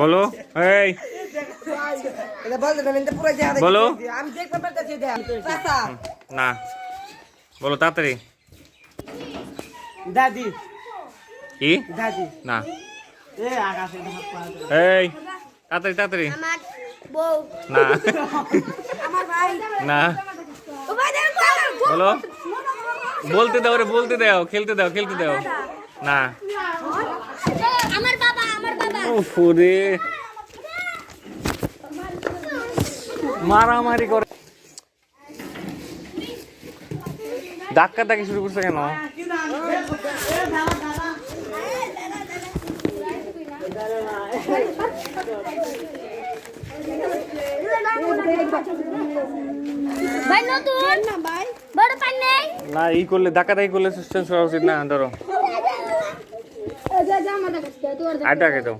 বলো এই বলো না বলো তাড়াতাড়ি দাদি কি দাদি না এই তাড়াতাড়ি তাড়াতাড়ি আমার বউ না আমার ভাই না বলো বলতে দাও রে বলতে দাও খেলতে দাও খেলতে দাও না আমার বাবা ফুরে মারামারি করে ধাক্কা ধাক্কি শুরু করছে কেন ভাই নতুন না ভাই বড় পান নেই না ই করলে ধাক্কা ধাক্কি করলে সাসপেন্স হওয়া উচিত না ধরো যা যা আমাদের কাছে তোর আটাকে দাও